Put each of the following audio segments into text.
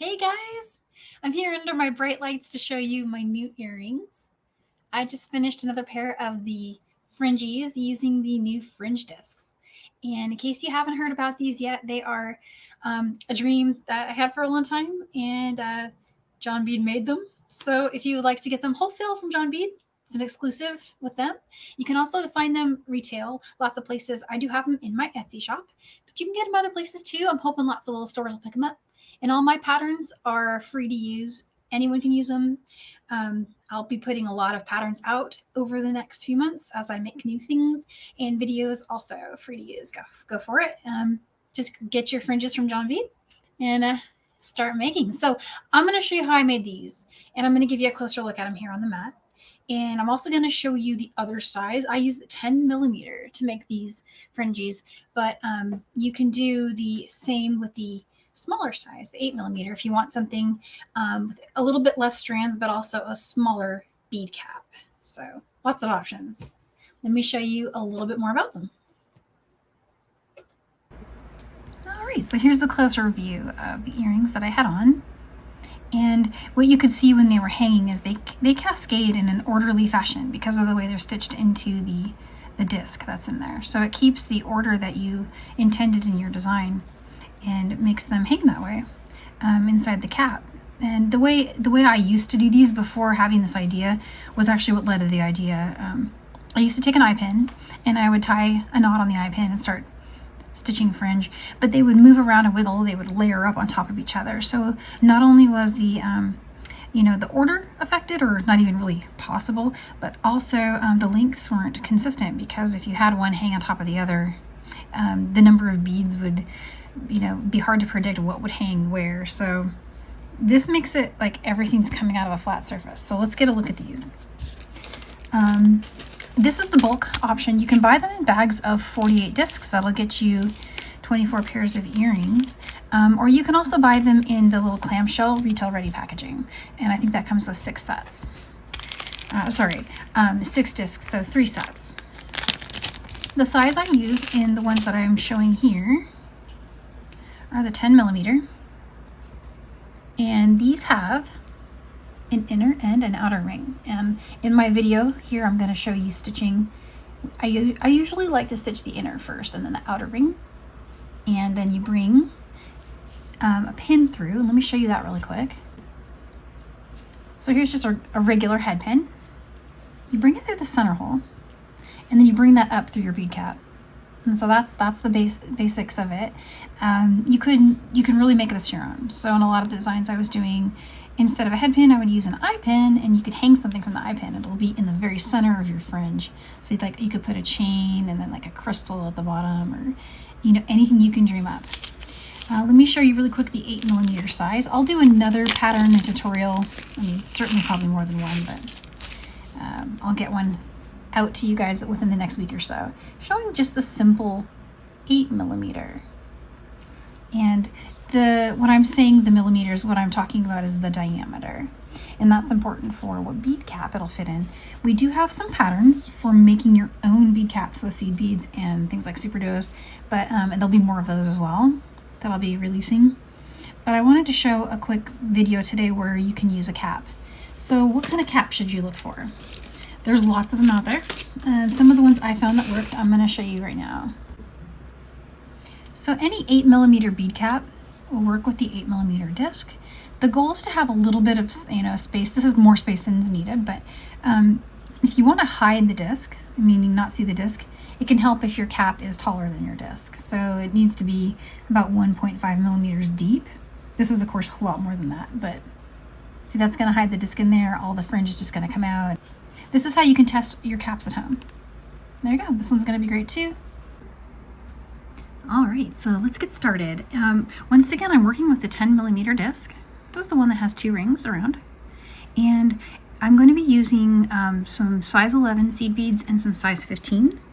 Hey guys, I'm here under my bright lights to show you my new earrings. I just finished another pair of the fringes using the new Fringe Discs. And in case you haven't heard about these yet, they are a dream that I had for a long time, and John Bead made them. So if you would like to get them wholesale from John Bead, it's an exclusive with them. You can also find them retail, lots of places. I do have them in my Etsy shop, but you can get them other places too. I'm hoping lots of little stores will pick them up. And all my patterns are free to use. Anyone can use them. I'll be putting a lot of patterns out over the next few months as I make new things, and videos also free to use. Go for it. Just get your fringes from John Bead and start making. So I'm going to show you how I made these, and I'm going to give you a closer look at them here on the mat. And I'm also going to show you the other size. I use the 10 millimeter to make these fringes, but you can do the same with the smaller size, the 8 millimeter, if you want something with a little bit less strands, but also a smaller bead cap. So lots of options. Let me show you a little bit more about them. All right, so here's a closer view of the earrings that I had on. And what you could see when they were hanging is they cascade in an orderly fashion because of the way they're stitched into the disc that's in there. So it keeps the order that you intended in your design, and it makes them hang that way inside the cap. And the way I used to do these before having this idea was actually what led to the idea. I used to take an eye pin and I would tie a knot on the eye pin and start stitching fringe, but they would move around and wiggle. They would layer up on top of each other. So not only was the the order affected, or not even really possible, but also the lengths weren't consistent, because if you had one hang on top of the other, the number of beads would be hard to predict what would hang where. So this makes it like everything's coming out of a flat surface. So let's get a look at these. This is the bulk option. You can buy them in bags of 48 discs. That'll get you 24 pairs of earrings. Or you can also buy them in the little clamshell retail ready packaging. And I think that comes with 6 sets. 6 discs, so 3 sets. The size I used in the ones that I'm showing here are the 10 millimeter. And these have an inner and an outer ring. And in my video here, I'm going to show you stitching. I usually like to stitch the inner first and then the outer ring. And then you bring a pin through. And let me show you that really quick. So here's just a regular head pin. You bring it through the center hole, and then you bring that up through your bead cap. And so that's the basics of it. You can really make this your own. So in a lot of the designs I was doing, instead of a head pin, I would use an eye pin, and you could hang something from the eye pin. It'll be in the very center of your fringe. So you could put a chain and then like a crystal at the bottom, or anything you can dream up. Let me show you really quick the 8 millimeter size. I'll do another pattern and tutorial. I mean, certainly probably more than one, but I'll get one out to you guys within the next week or so, showing just the simple 8 millimeter. And when I'm saying the millimeters, what I'm talking about is the diameter. And that's important for what bead cap it'll fit in. We do have some patterns for making your own bead caps with seed beads and things like super duos, but and there'll be more of those as well that I'll be releasing. But I wanted to show a quick video today where you can use a cap. So what kind of cap should you look for? There's lots of them out there. Some of the ones I found that worked, I'm going to show you right now. So any 8 millimeter bead cap will work with the 8 millimeter disc. The goal is to have a little bit of space. This is more space than is needed, but if you want to hide the disc, meaning not see the disc, it can help if your cap is taller than your disc. So it needs to be about 1.5 millimeters deep. This is of course a lot more than that, but see, that's going to hide the disc in there. All the fringe is just going to come out. This is how you can test your caps at home. There you go. This one's going to be great too. All right, so let's get started. Once again, I'm working with the 10 millimeter disc. This is the one that has 2 rings around. And I'm going to be using some size 11 seed beads and some size 15s.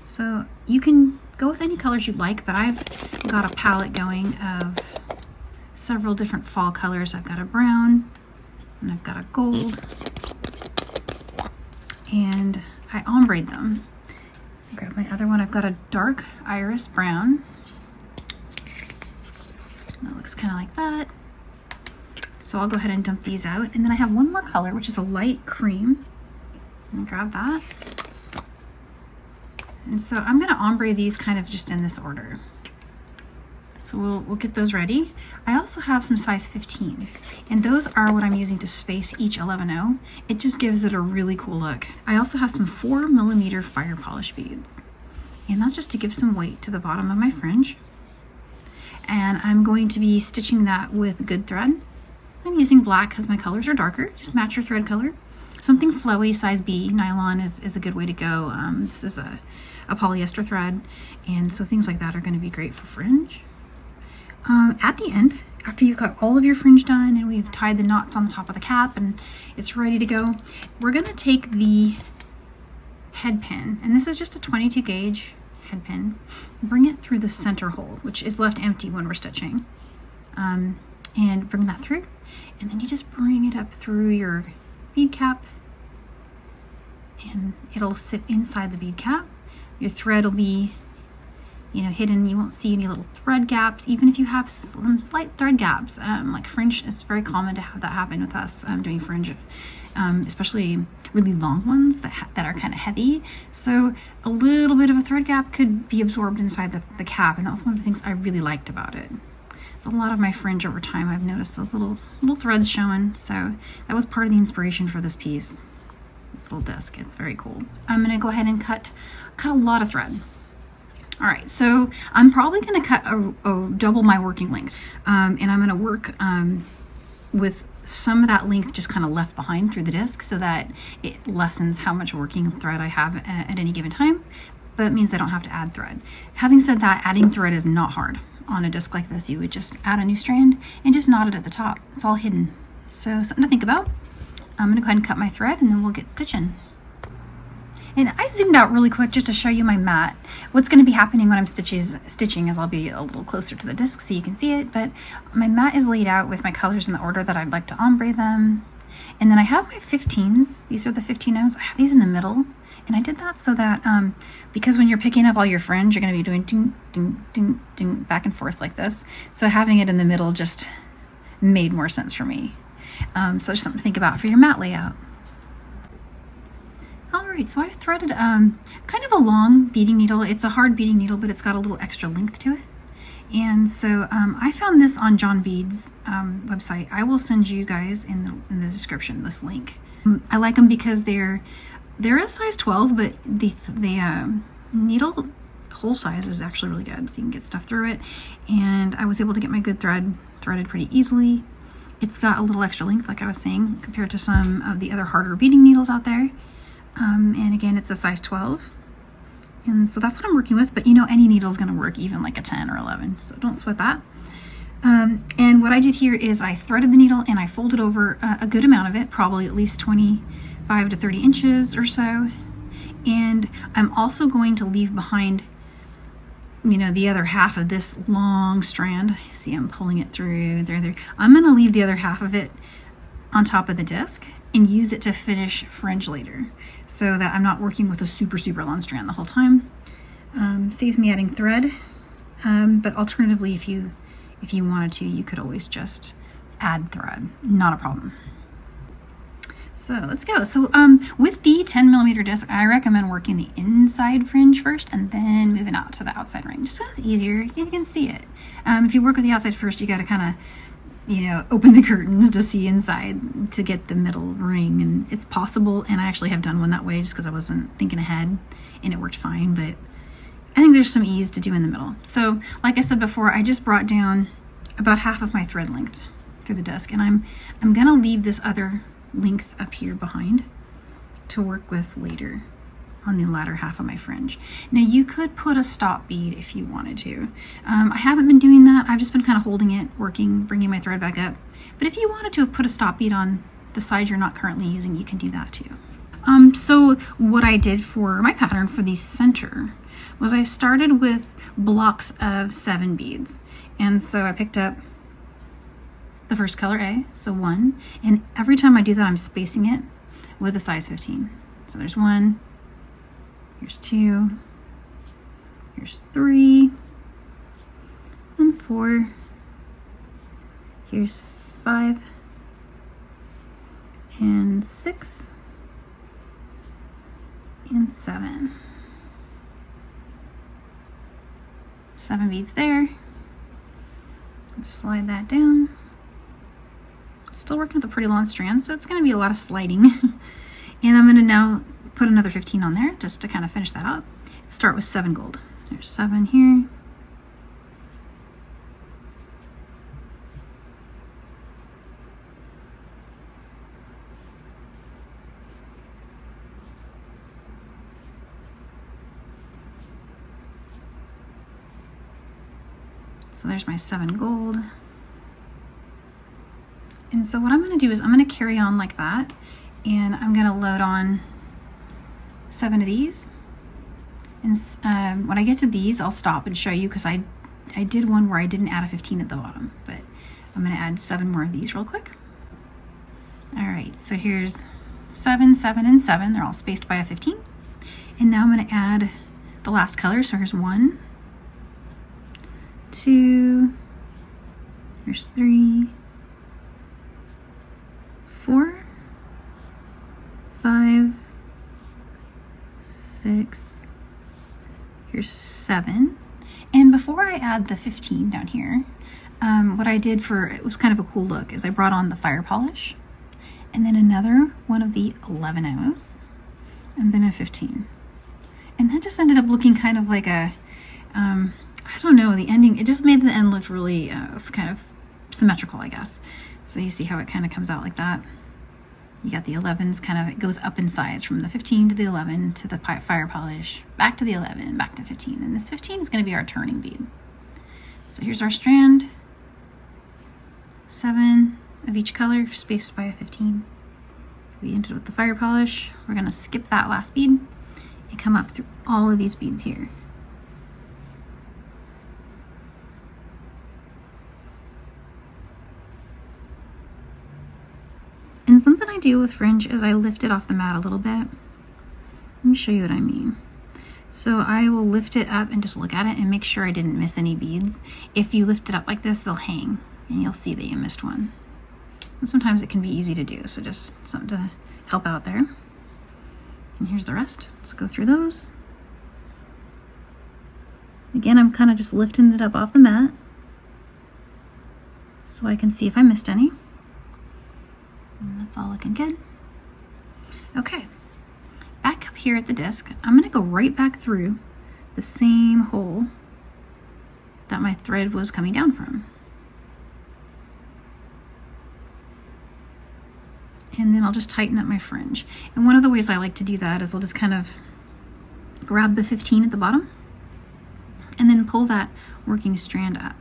So you can go with any colors you'd like, but I've got a palette going of several different fall colors. I've got a brown, and I've got a gold, and I ombre them. Grab my other one. I've got a dark iris brown. That looks kind of like that. So I'll go ahead and dump these out. And then I have one more color, which is a light cream. Let me grab that. And so I'm gonna ombre these kind of just in this order. So we'll get those ready. I also have some size 15, and those are what I'm using to space each 11-0. It just gives it a really cool look. I also have some 4mm fire polish beads, and that's just to give some weight to the bottom of my fringe. And I'm going to be stitching that with good thread. I'm using black because my colors are darker. Just match your thread color. Something flowy, size B, nylon is a good way to go. This is a polyester thread, and so things like that are going to be great for fringe. At the end, after you've got all of your fringe done and we've tied the knots on the top of the cap and it's ready to go, we're going to take the head pin, and this is just a 22 gauge head pin, bring it through the center hole, which is left empty when we're stitching, and bring that through, and then you just bring it up through your bead cap, and it'll sit inside the bead cap. Your thread will be, you know, hidden. You won't see any little thread gaps, even if you have some slight thread gaps. Like fringe, it's very common to have that happen with us doing fringe, especially really long ones that are kind of heavy. So a little bit of a thread gap could be absorbed inside the cap, and that was one of the things I really liked about it. So a lot of my fringe over time, I've noticed those little threads showing. So that was part of the inspiration for this piece. This little disc, it's very cool. I'm gonna go ahead and cut a lot of thread. All right, so I'm probably gonna cut a double my working length, and I'm gonna work with some of that length just kind of left behind through the disc so that it lessens how much working thread I have at any given time, but it means I don't have to add thread. Having said that, adding thread is not hard. On a disc like this, you would just add a new strand and just knot it at the top. It's all hidden. So something to think about. I'm gonna go ahead and cut my thread and then we'll get stitching. And I zoomed out really quick just to show you my mat. What's going to be happening when I'm stitching is I'll be a little closer to the disc so you can see it, but my mat is laid out with my colors in the order that I'd like to ombre them. And then I have my 15s. These are the 15-0s. I have these in the middle. And I did that so that, because when you're picking up all your fringe, you're going to be doing ding, ding, ding, ding, back and forth like this. So having it in the middle just made more sense for me. So there's something to think about for your mat layout. Alright, so I've threaded kind of a long beading needle. It's a hard beading needle, but it's got a little extra length to it. And so I found this on John Bead's website. I will send you guys in the description this link. I like them because they're a size 12, but the needle hole size is actually really good, so you can get stuff through it. And I was able to get my good thread threaded pretty easily. It's got a little extra length, like I was saying, compared to some of the other harder beading needles out there. And again, it's a size 12. And so that's what I'm working with, but you know, any needle is going to work, even like a 10 or 11, so don't sweat that. And what I did here is I threaded the needle and I folded over a good amount of it, probably at least 25 to 30 inches or so. And I'm also going to leave behind, you know, the other half of this long strand. See, I'm pulling it through there. I'm going to leave the other half of it on top of the disc and use it to finish fringe later, so that I'm not working with a super long strand the whole time. Saves me adding thread, but alternatively, if you wanted to, you could always just add thread, not a problem. So let's go. So with the 10mm disc, I recommend working the inside fringe first and then moving out to the outside ring, just so it's easier. You can see it. If you work with the outside first, you got to kind of, you know, open the curtains to see inside to get the middle ring, and it's possible, and I actually have done one that way just because I wasn't thinking ahead and it worked fine, but I think there's some ease to do in the middle. So like I said before, I just brought down about half of my thread length through the disc, and I'm gonna leave this other length up here behind to work with later on the latter half of my fringe. Now you could put a stop bead if you wanted to. I haven't been doing that. I've just been kind of holding it, working, bringing my thread back up. But if you wanted to put a stop bead on the side you're not currently using, you can do that too. So what I did for my pattern for the center was I started with blocks of 7 beads. And so I picked up the first color A, so 1, and every time I do that, I'm spacing it with a size 15. So there's 1, here's 2, here's 3, and 4, here's 5, and 6 and 7. 7 beads there. Slide that down. Still working with a pretty long strand, so it's going to be a lot of sliding. And I'm going to now put another 15 on there just to kind of finish that up. Start with 7 gold. There's 7 here. So there's my 7 gold. And so what I'm going to do is I'm going to carry on like that, and I'm going to load on 7 of these. And when I get to these, I'll stop and show you, because I did one where I didn't add a 15 at the bottom, but I'm going to add 7 more of these real quick. All right, so here's 7, 7, and 7. They're all spaced by a 15. And now I'm going to add the last color. So here's 1, 2, here's 3, 4, 5, 6, here's 7. And before I add the 15 down here, what I did for, it was kind of a cool look, is I brought on the fire polish, and then another one of the 11 O's, and then a 15. And that just ended up looking kind of like a, I don't know, the ending, it just made the end look really kind of symmetrical, I guess. So you see how it kind of comes out like that. You got the 11s, kind of, it goes up in size from the 15 to the 11 to the fire polish, back to the 11, back to 15. And this 15 is going to be our turning bead. So here's our strand, 7 of each color, spaced by a 15. We ended with the fire polish. We're going to skip that last bead and come up through all of these beads here. And something I do with fringe is I lift it off the mat a little bit. Let me show you what I mean. So I will lift it up and just look at it and make sure I didn't miss any beads. If you lift it up like this, they'll hang and you'll see that you missed one. And sometimes it can be easy to do, so just something to help out there. And here's the rest. Let's go through those. Again, I'm kind of just lifting it up off the mat so I can see if I missed any. And that's all looking good. Okay, back up here at the disc, I'm going to go right back through the same hole that my thread was coming down from. And then I'll just tighten up my fringe. And one of the ways I like to do that is I'll just kind of grab the 15 at the bottom and then pull that working strand up.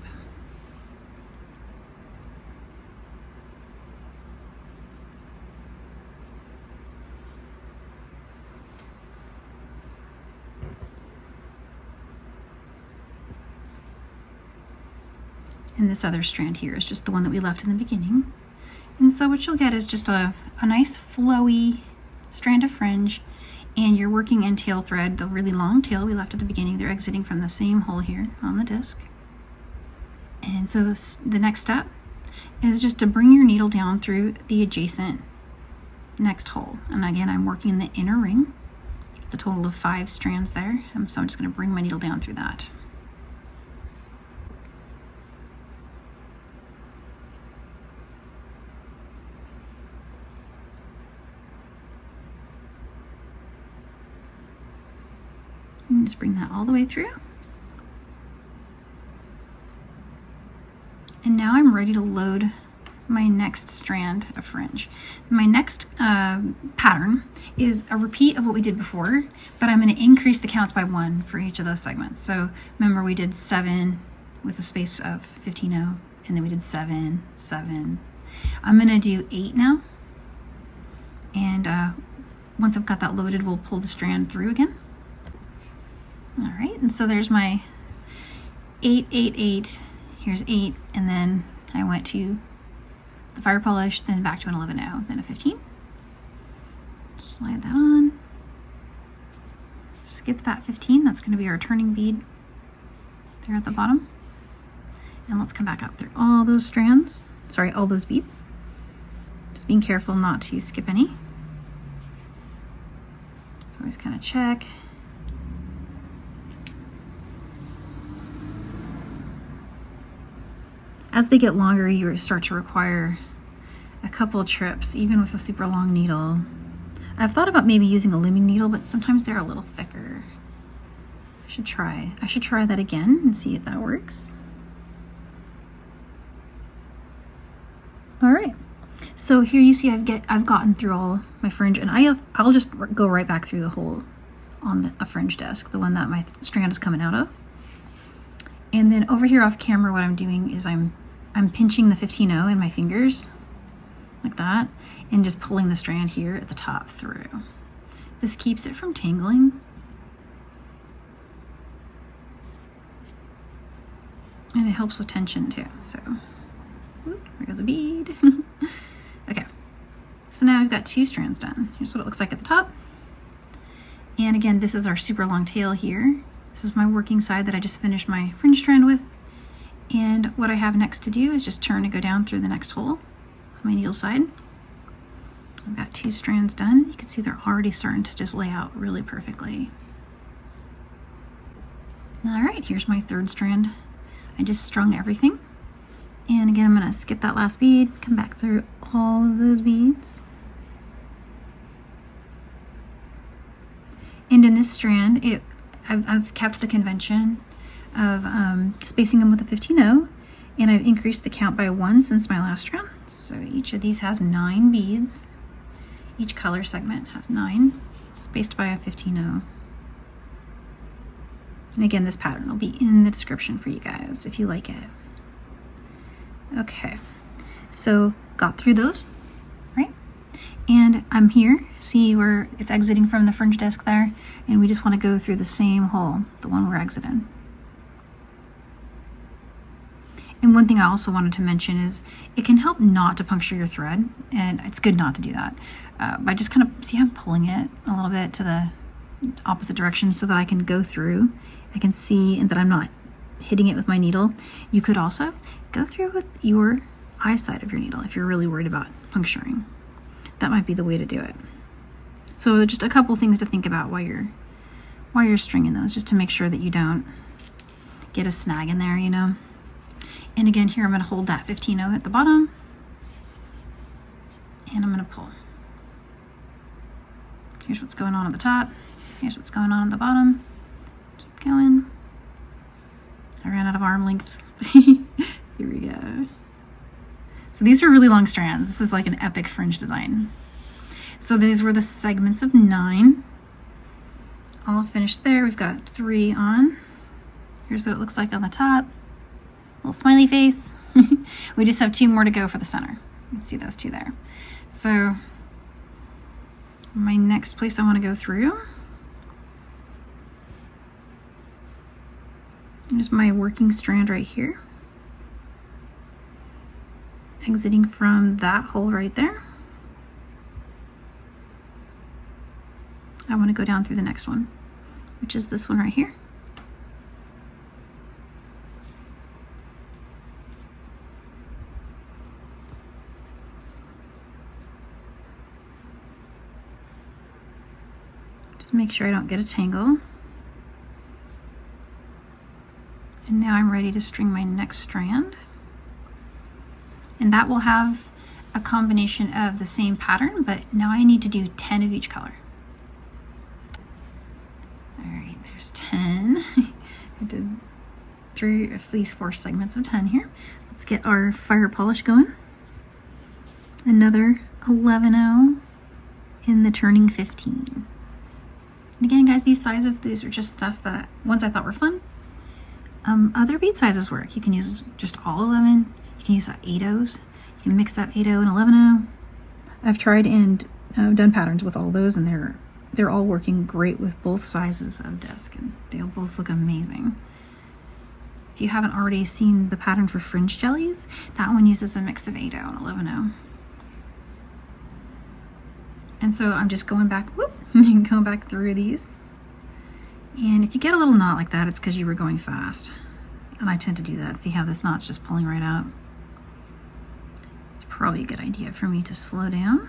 And this other strand here is just the one that we left in the beginning. And so what you'll get is just a nice flowy strand of fringe, and your working end tail thread, the really long tail we left at the beginning, they're exiting from the same hole here on the disc. And so the next step is just to bring your needle down through the adjacent next hole. And again, I'm working the inner ring. It's a total of 5 strands there. So I'm just going to bring my needle down through that. And just bring that all the way through. And now I'm ready to load my next strand of fringe. My next pattern is a repeat of what we did before, but I'm going to increase the counts by 1 for each of those segments. So remember, we did 7 with a space of 15 and then we did 7, 7. I'm going to do 8 now. And once I've got that loaded, we'll pull the strand through again. All right, and so there's my 8, 8, 8. Here's 8, and then I went to the fire polish, then back to an 11-0, then a 15. Slide that on. Skip that 15. That's going to be our turning bead there at the bottom. And let's come back up through all those strands. Sorry, all those beads. Just Just being careful not to skip any. So always kind of check. As they get longer, you start to require a couple of trips, even with a super long needle. I've thought about maybe using a looming needle, but sometimes they're a little thicker. I should try that again and see if that works. All right. So here you see I've gotten through all my fringe, and I'll just go right back through the hole on a fringe disc, the one that my strand is coming out of. And then over here off camera, what I'm doing is I'm pinching the 15-0 in my fingers, like that, and just pulling the strand here at the top through. This keeps it from tangling. And it helps with tension too, so. Whoop, there goes a bead. Okay, so now I've got 2 strands done. Here's what it looks like at the top. And again, this is our super long tail here. This is my working side that I just finished my fringe strand with. And what I have next to do is just turn and go down through the next hole with my needle side. I've got 2 strands done. You can see they're already starting to just lay out really perfectly. All right, here's my 3rd strand. I just strung everything. And again, I'm gonna skip that last bead, come back through all of those beads. And in this strand, I've kept the convention of spacing them with a 15-0, and I've increased the count by 1 since my last strand. So each of these has 9 beads. Each color segment has 9, spaced by a 15-0. And again, this pattern will be in the description for you guys if you like it. Okay, so got through those, right? And I'm here, see where it's exiting from the fringe disc there, and we just want to go through the same hole, the one we're exiting. And one thing I also wanted to mention is it can help not to puncture your thread, and it's good not to do that. By just kind of, see how I'm pulling it a little bit to the opposite direction so that I can go through. I can see and that I'm not hitting it with my needle. You could also go through with your eye side of your needle if you're really worried about puncturing. That might be the way to do it. So just a couple things to think about while you're stringing those, just to make sure that you don't get a snag in there, you know. And again, here I'm going to hold that 15-0 at the bottom, and I'm going to pull. Here's what's going on at the top. Here's what's going on at the bottom. Keep going. I ran out of arm length. Here we go. So these are really long strands. This is like an epic fringe design. So these were the segments of 9. All finished there. We've got 3 on. Here's what it looks like on the top. Little smiley face. We just have 2 more to go for the center. You can see those 2 there. So my next place I want to go through is my working strand right here, exiting from that hole right there. I want to go down through the next one, which is this one right here. Just make sure I don't get a tangle. And now I'm ready to string my next strand. And that will have a combination of the same pattern, but now I need to do 10 of each color. All right, there's 10. I did 3 at least 4 segments of 10 here. Let's get our fire polish going. Another 11-0 in the turning 15. And again, guys, these sizes, these are just stuff that ones I thought were fun. Other bead sizes work. You can use just all 11. You can use 8-0s. You can mix up 8-0 and 11-0. I've tried and done patterns with all those, and they're all working great with both sizes of disc, and they'll both look amazing. If you haven't already seen the pattern for fringe jellies, that one uses a mix of 8-0 and 11-0. And so I'm just going back, going back through these. And if you get a little knot like that, it's because you were going fast. And I tend to do that. See how this knot's just pulling right out? It's Probably a good idea for me to slow down.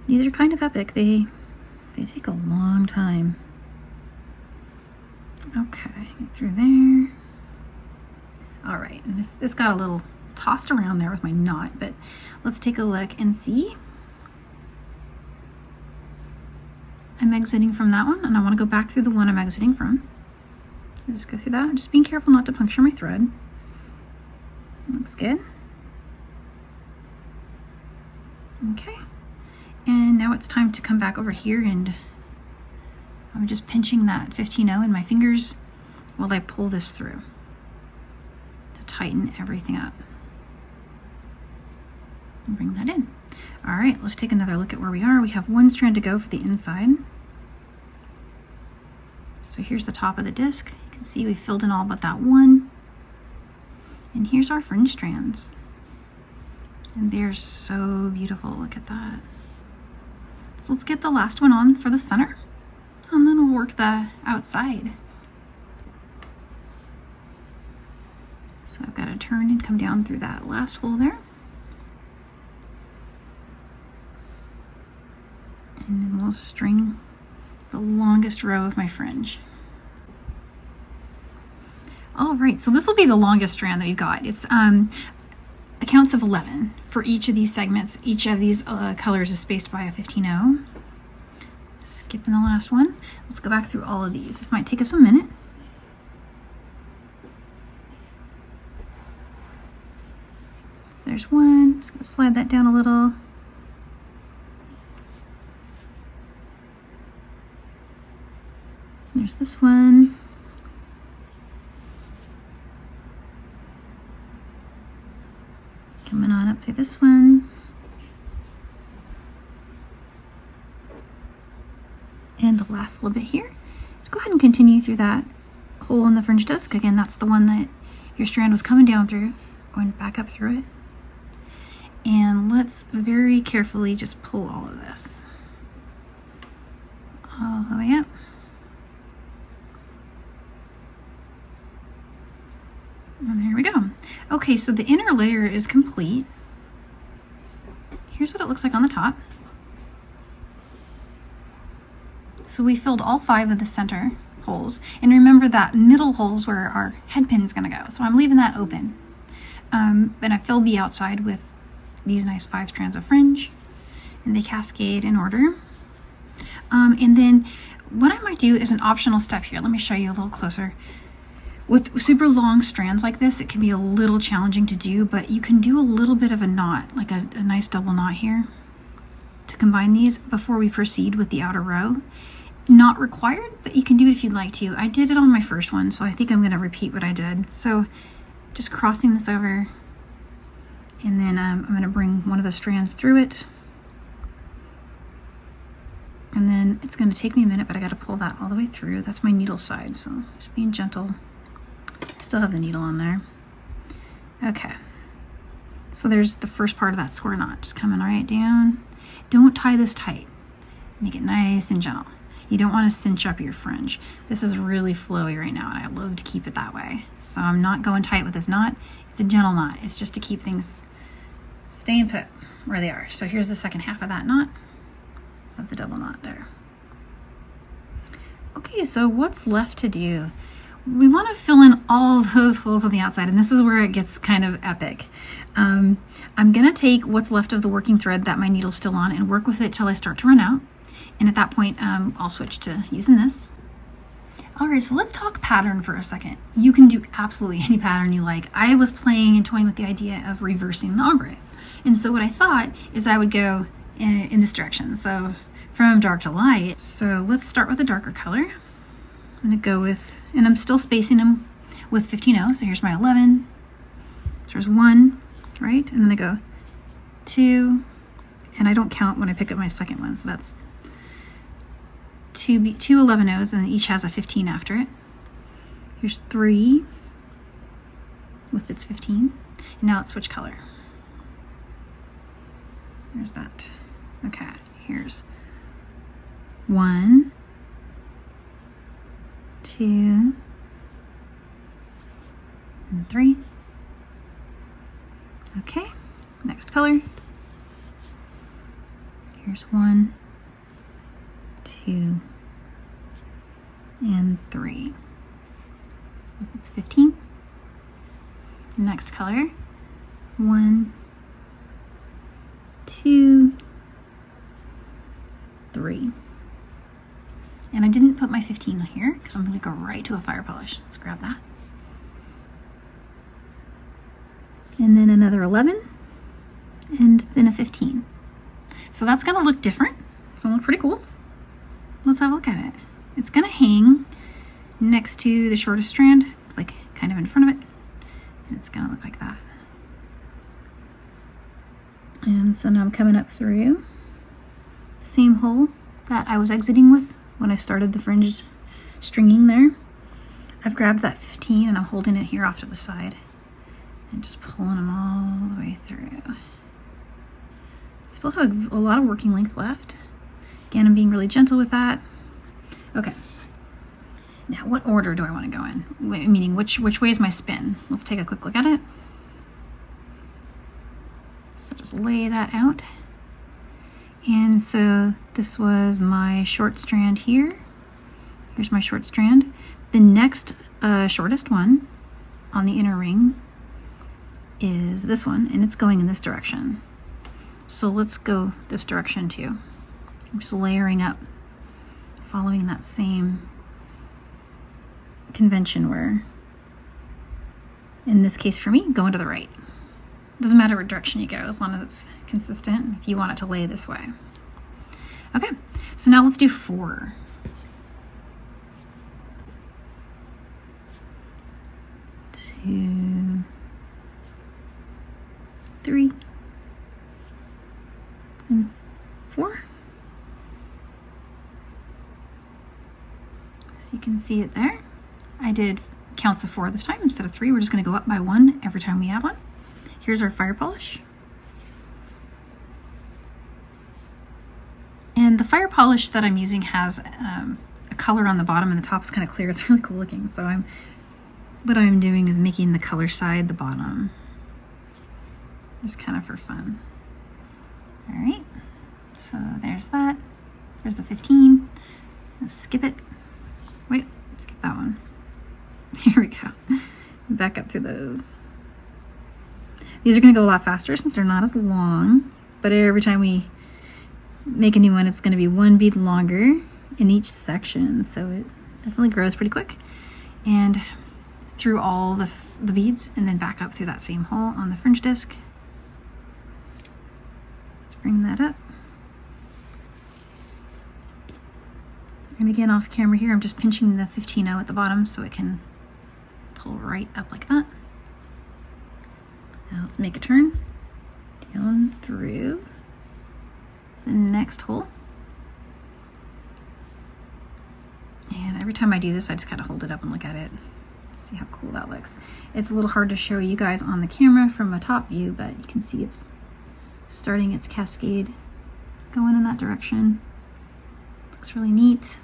These are kind of epic. They take a long time. Okay, get through there. All right, and this got a little tossed around there with my knot, but let's take a look and see. I'm exiting from that one, and I want to go back through the one I'm exiting from. So just go through that. Just being careful not to puncture my thread. Looks good. Okay. And now it's time to come back over here, and I'm just pinching that 15-0 in my fingers while I pull this through to tighten everything up. And bring that in. All right, let's take another look at where we are. We have one strand to go for the inside. So here's the top of the disc. You can see we filled in all but that one. And here's our fringe strands. And they're so beautiful, look at that. So let's get the last one on for the center, and then we'll work the outside. So I've got to turn and come down through that last hole there. And then we'll string the longest row of my fringe. All right, so this will be the longest strand that we've got. It's counts of 11 for each of these segments. Each of these colors is spaced by a 15-0. Skipping the last one. Let's go back through all of these. This might take us a minute. So there's one. Just gonna slide that down a little. There's this one. Coming on up to this one. And the last little bit here. Let's go ahead and continue through that hole in the fringe disc. Again, that's the one that your strand was coming down through, going back up through it. And let's very carefully just pull all of this all the way up. And there we go. Okay, so the inner layer is complete. Here's what it looks like on the top. So we filled all 5 of the center holes. And remember that middle hole's where our head pin's gonna go. So I'm leaving that open. And I filled the outside with these nice 5 strands of fringe. And they cascade in order. And then what I might do is an optional step here. Let me show you a little closer. With super long strands like this, it can be a little challenging to do, but you can do a little bit of a knot, like a nice double knot here, to combine these before we proceed with the outer row. Not required, but you can do it if you'd like to. I did it on my first one, so I think I'm going to repeat what I did. So just crossing this over, and then I'm going to bring one of the strands through it. And then it's going to take me a minute, but I got to pull that all the way through. That's my needle side, so just being gentle. Still have the needle on there. Okay, so there's the first part of that square knot, just coming right down. Don't tie this tight. Make it nice and gentle. You don't want to cinch up your fringe. This is really flowy right now, and I love to keep it that way. So I'm not going tight with this knot. It's a gentle knot. It's just to keep things staying put where they are. So here's the second half of that knot, of the double knot there. Okay, so what's left to do? We want to fill in all those holes on the outside, and this is where it gets kind of epic. I'm gonna take what's left of the working thread that my needle's still on and work with it till I start to run out. And at that point, I'll switch to using this. All right, so let's talk pattern for a second. You can do absolutely any pattern you like. I was playing and toying with the idea of reversing the ombre. And so what I thought is I would go in this direction. So from dark to light. So let's start with a darker color. I'm gonna go with, and I'm still spacing them with 15-0. So here's my 11. So there's 1, right? And then I go 2, and I don't count when I pick up my second one. So that's two 11-0s, and each has a 15 after it. Here's 3 with its 15. And now let's switch color. There's that. Okay, here's 1, 2, and 3. Okay, next color. Here's 1, 2, and 3. That's 15. Next color. 1, 2, 3. And I didn't put my 15 here because I'm going to go right to a fire polish. Let's grab that. And then another 11, and then a 15. So that's going to look different. It's going to look pretty cool. Let's have a look at it. It's going to hang next to the shortest strand, like kind of in front of it. And it's going to look like that. And so now I'm coming up through the same hole that I was exiting with when I started the fringe stringing there. I've grabbed that 15 and I'm holding it here off to the side and just pulling them all the way through. Still have a lot of working length left. Again, I'm being really gentle with that. Okay. Now, what order do I want to go in? Meaning, which way is my spin? Let's take a quick look at it. So just lay that out. And so this was my short strand here. Here's my short strand. The next shortest one on the inner ring is this one, and it's going in this direction. So let's go this direction too. I'm just layering up, following that same convention where, in this case for me, going to the right. Doesn't matter what direction you go as long as it's consistent if you want it to lay this way. Okay, so now let's do 4. 2, 3, and 4. So you can see it there. I did counts of 4 this time instead of 3. We're just going to go up by 1 every time we add one. Here's our fire polish. And the fire polish that I'm using has a color on the bottom and the top is kind of clear. It's really cool looking. So what I'm doing is making the color side the bottom. Just kind of for fun. All right, so there's that. There's the 15. Let's skip it. Wait, skip that one. Here we go. Back up through those. These are going to go a lot faster since they're not as long, but every time we make a new one, it's going to be 1 bead longer in each section, so it definitely grows pretty quick. And through all the beads, and then back up through that same hole on the fringe disc. Let's bring that up. And again, off camera here, I'm just pinching the 15-0 at the bottom so it can pull right up like that. Now let's make a turn down through the next hole. And every time I do this, I just kind of hold it up and look at it. See how cool that looks. It's a little hard to show you guys on the camera from a top view, but you can see it's starting its cascade going in that direction. Looks really neat.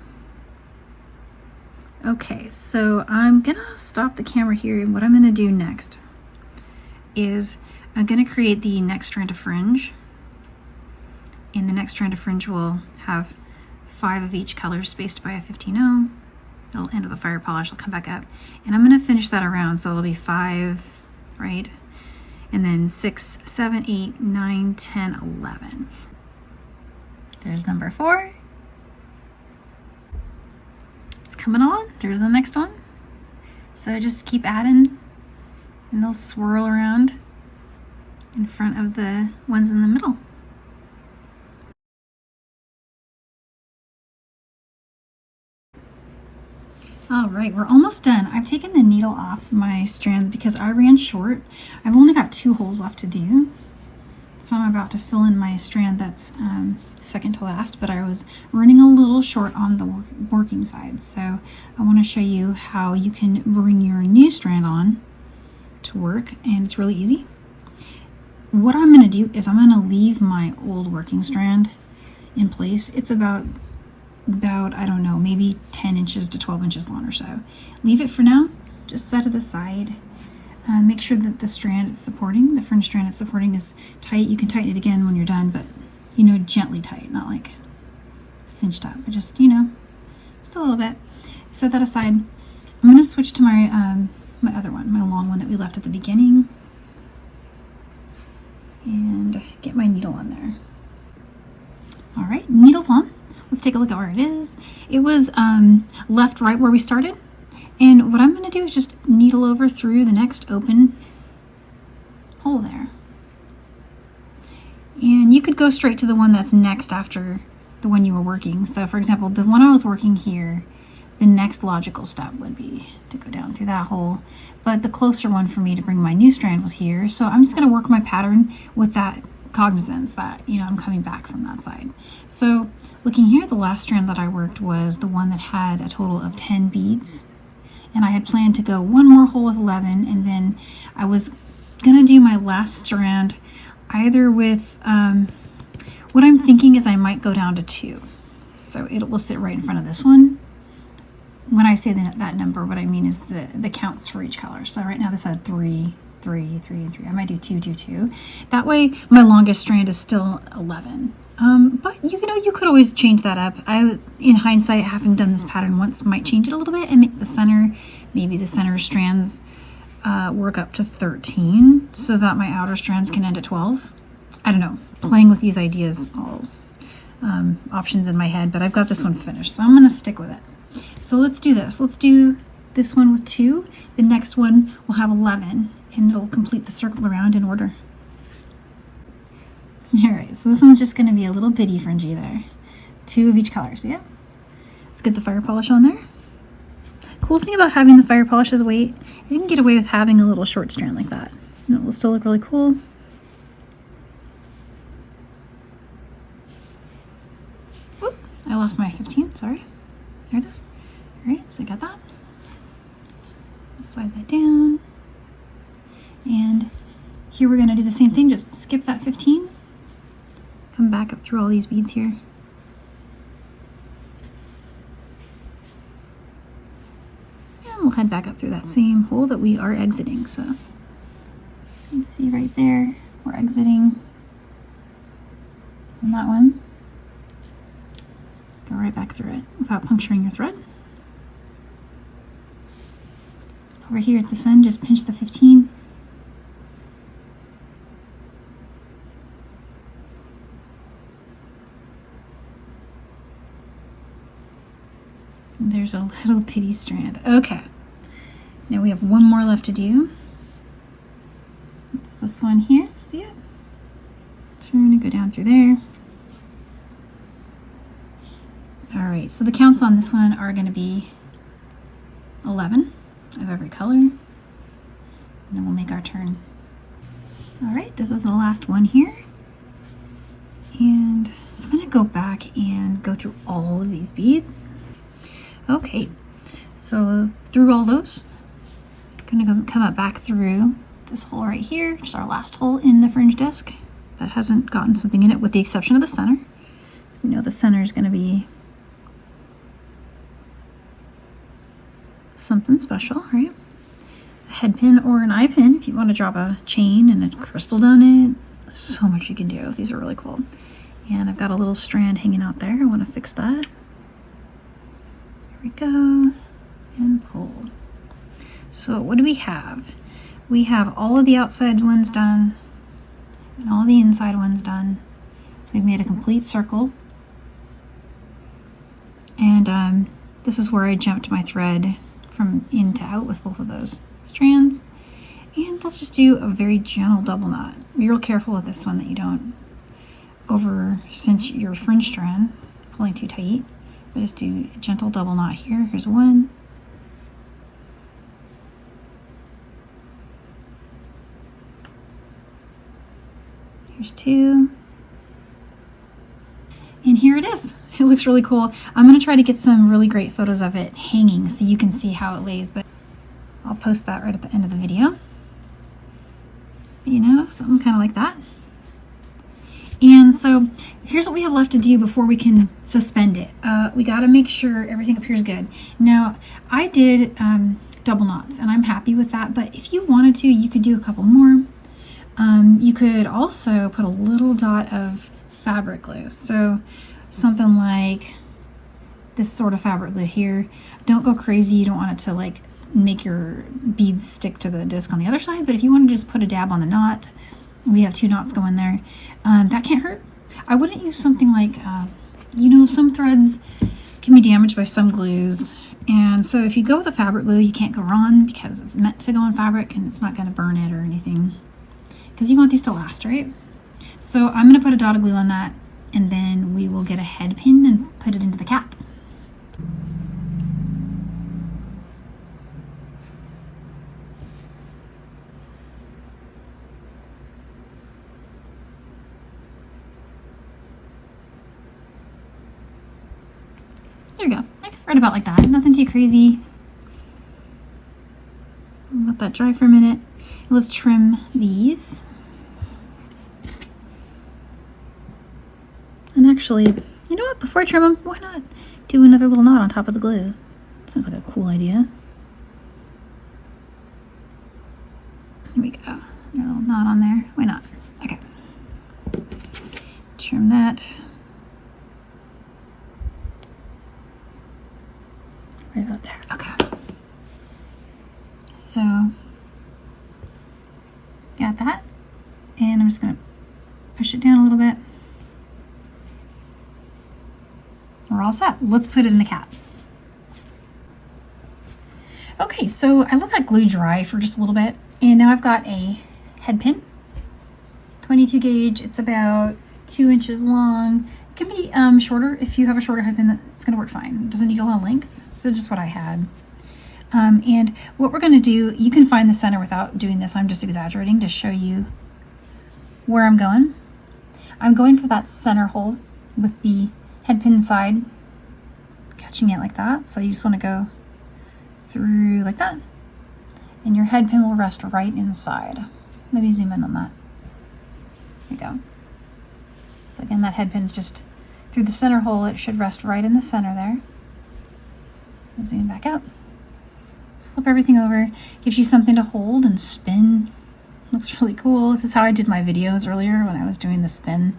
Okay, so I'm gonna stop the camera here, and what I'm gonna do next is I'm gonna create the next strand of fringe. And the next strand of fringe will have 5 of each color spaced by a 15-0. It'll end with a fire polish, it'll come back up. And I'm gonna finish that around, so it'll be 5, right? And then 6, 7, 8, 9, 10, 11. There's number 4. It's coming on, there's the next one. So just keep adding, and they'll swirl around in front of the ones in the middle. All right, we're almost done. I've taken the needle off my strands because I ran short. I've only got 2 holes left to do. So I'm about to fill in my strand that's second to last, but I was running a little short on the working side. So I want to show you how you can bring your new strand on to work, and it's really easy. What I'm going to do is I'm going to leave my old working strand in place. It's about I don't know, maybe 10 inches to 12 inches long or so. Leave it for now, just set it aside. Make sure that the strand it's supporting, the fringe strand it's supporting, is tight. You can tighten it again when you're done, but you know, gently tight, not like cinched up, but just, you know, just a little bit. Set that aside. I'm going to switch to my my other one, my long one that we left at the beginning, and get my needle on there. All right, needle's on. Let's take a look at where it is. It was left right where we started. And what I'm going to do is just needle over through the next open hole there. And you could go straight to the one that's next after the one you were working. So for example, the one I was working here, the next logical step would be to go down through that hole. But the closer one for me to bring my new strand was here. So I'm just going to work my pattern with that cognizance that, you know, I'm coming back from that side. So looking here, the last strand that I worked was the one that had a total of 10 beads. And I had planned to go one more hole with 11, and then I was gonna do my last strand either with, what I'm thinking is I might go down to 2. So it will sit right in front of this one. When I say that number, what I mean is the counts for each color. So right now this had 3, 3, 3, and 3. I might do 2, 2, 2. That way my longest strand is still 11. But you know, you could always change that up. I, in hindsight, having done this pattern once, might change it a little bit and make the center, maybe the center strands work up to 13 so that my outer strands can end at 12. I don't know, playing with these ideas, all options in my head, but I've got this one finished, so I'm going to stick with it. So let's do this. Let's do this one with 2. The next one will have 11, and it'll complete the circle around in order. Alright, so this one's just going to be a little bitty fringy there. 2 of each color, so yeah. Let's get the fire polish on there. Cool thing about having the fire polish as weight is you can get away with having a little short strand like that. And it will still look really cool. Oop, I lost my 15, sorry. There it is. Alright, so I got that. Slide that down. And here we're going to do the same thing, just skip that 15. Come back up through all these beads here. And we'll head back up through that same hole that we are exiting. So you can see right there, we're exiting on that one. Go right back through it without puncturing your thread. Over here at this end, just pinch the 15. There's a little bitty strand. Okay, now we have one more left to do. It's this one here, see it? Turn and go down through there. All right, so the counts on this one are going to be 11 of every color. And then we'll make our turn. All right, this is the last one here. And I'm going to go back and go through all of these beads. Okay, so through all those, I'm gonna come up back through this hole right here, just our last hole in the fringe disc that hasn't gotten something in it, with the exception of the center. We know the center is gonna be something special, right? A head pin or an eye pin if you want to drop a chain and a crystal down it. So much you can do. These are really cool. And I've got a little strand hanging out there. I want to fix that. We go and pull. So what do we have? We have all of the outside ones done and all the inside ones done. So we've made a complete circle. And this is where I jumped my thread from in to out with both of those strands. And let's just do a very gentle double knot. Be real careful with this one that you don't over cinch your fringe strand, pulling too tight. But just do a gentle double knot here. Here's one. Here's 2. And here it is. It looks really cool. I'm going to try to get some really great photos of it hanging so you can see how it lays, but I'll post that right at the end of the video. You know, something kind of like that. And so here's what we have left to do before we can suspend it. We got to make sure everything appears good. Now, I did double knots, and I'm happy with that, but if you wanted to, you could do a couple more. You could also put a little dot of fabric glue. So something like this sort of fabric glue here. Don't go crazy. You don't want it to like make your beads stick to the disc on the other side, but if you want to just put a dab on the knot, we have 2 knots going there. That can't hurt. I wouldn't use something like, you know, some threads can be damaged by some glues. And so if you go with a fabric glue, you can't go wrong because it's meant to go on fabric and it's not going to burn it or anything. Because you want these to last, right? So I'm going to put a dot of glue on that, and then we will get a head pin and put it into the cap. There you go, right about like that. Nothing too crazy. Let that dry for a minute. Let's trim these. And actually, you know what? Before I trim them, why not do another little knot on top of the glue? Sounds like a cool idea. Here we go. A little knot on there. Why not? Okay. Trim that. Right about there. Okay. So, got that. And I'm just going to push it down a little bit. We're all set. Let's put it in the cap. Okay, so I let that glue dry for just a little bit. And now I've got a head pin. 22 gauge. It's about 2 inches long. It can be shorter. If you have a shorter head pin, it's going to work fine. It doesn't need a lot of length. So just what I had. And what we're going to do, you can find the center without doing this. I'm just exaggerating to show you where I'm going. I'm going for that center hold with the head pin side, catching it like that. So you just want to go through like that. And your head pin will rest right inside. Let me zoom in on that. There you go. So again, that head pin's just through the center hole. It should rest right in the center there. Zoom back out. Let's flip everything over. Gives you something to hold and spin. Looks really cool. This is how I did my videos earlier when I was doing the spin.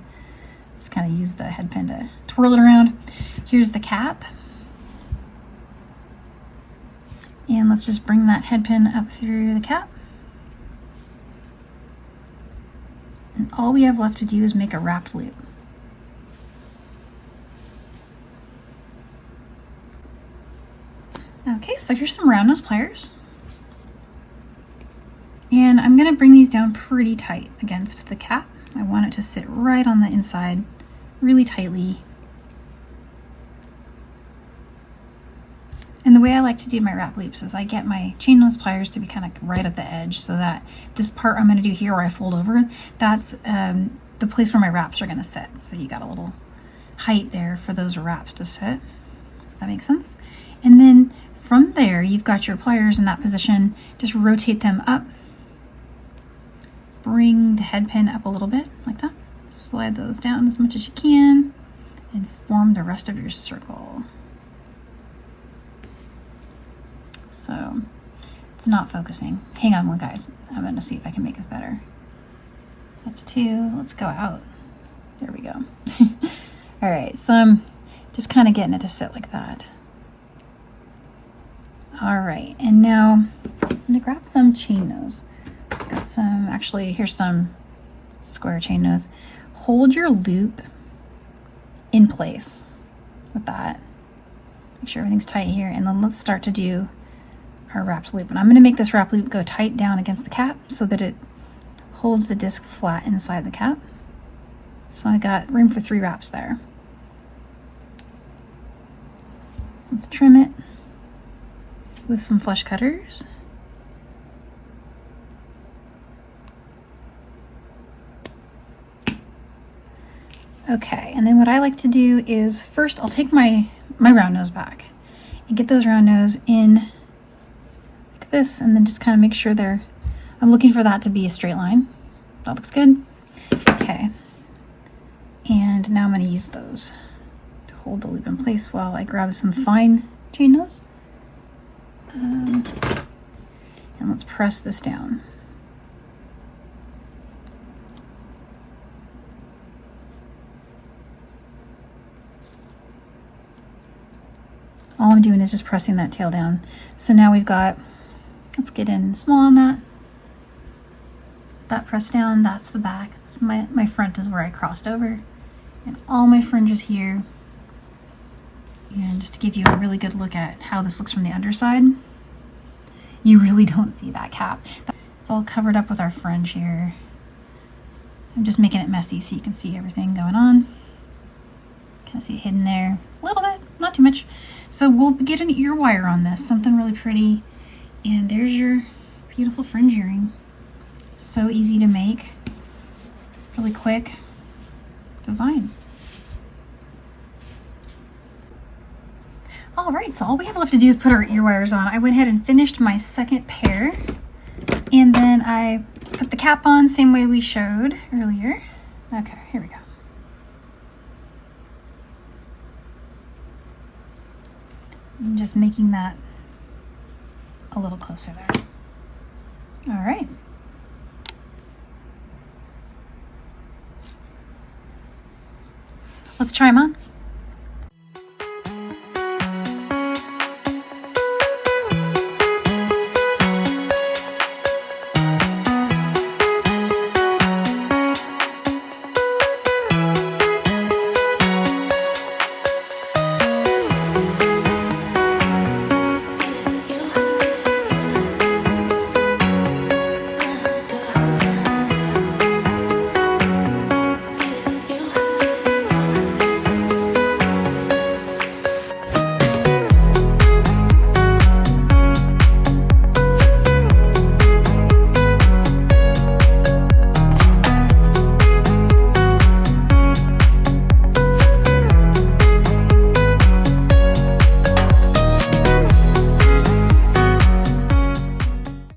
Just kind of use the head pin to twirl it around. Here's the cap. And let's just bring that head pin up through the cap. And all we have left to do is make a wrapped loop. Okay, so here's some round nose pliers. And I'm going to bring these down pretty tight against the cap. I want it to sit right on the inside, really tightly. And the way I like to do my wrap loops is I get my chain nose pliers to be kind of right at the edge so that this part I'm going to do here where I fold over, that's the place where my wraps are going to sit. So you got a little height there for those wraps to sit. That makes sense? And then from there, you've got your pliers in that position. Just rotate them up. Bring the head pin up a little bit, like that. Slide those down as much as you can and form the rest of your circle. So it's not focusing. Hang on one, guys. I'm going to see if I can make this better. That's 2. Let's go out. There we go. All right, so I'm just kind of getting it to sit like that. All right, and now I'm gonna grab some chain nose. Got some, actually, here's some square chain nose. Hold your loop in place with that. Make sure everything's tight here, and then let's start to do our wrapped loop. And I'm gonna make this wrap loop go tight down against the cap so that it holds the disc flat inside the cap. So I got room for 3 wraps there. Let's trim it with some flush cutters. Okay, and then what I like to do is first I'll take my round nose back and get those round nose in like this, and then just kind of make sure I'm looking for that to be a straight line. That looks good. Okay. And now I'm going to use those to hold the loop in place while I grab some fine chain nose. And let's press this down. All I'm doing is just pressing that tail down. So now we've got, let's get in small on that. That press down, that's the back. It's my front is where I crossed over. And all my fringes here. And just to give you a really good look at how this looks from the underside, you really don't see that cap. It's all covered up with our fringe here. I'm just making it messy so you can see everything going on. Kind of see it hidden there a little bit, not too much. So we'll get an ear wire on this, something really pretty. And there's your beautiful fringe earring. So easy to make, really quick design. All right, so all we have left to do is put our ear wires on. I went ahead and finished my second pair, and then I put the cap on same way we showed earlier. Okay, here we go. I'm just making that a little closer there. All right. Let's try them on.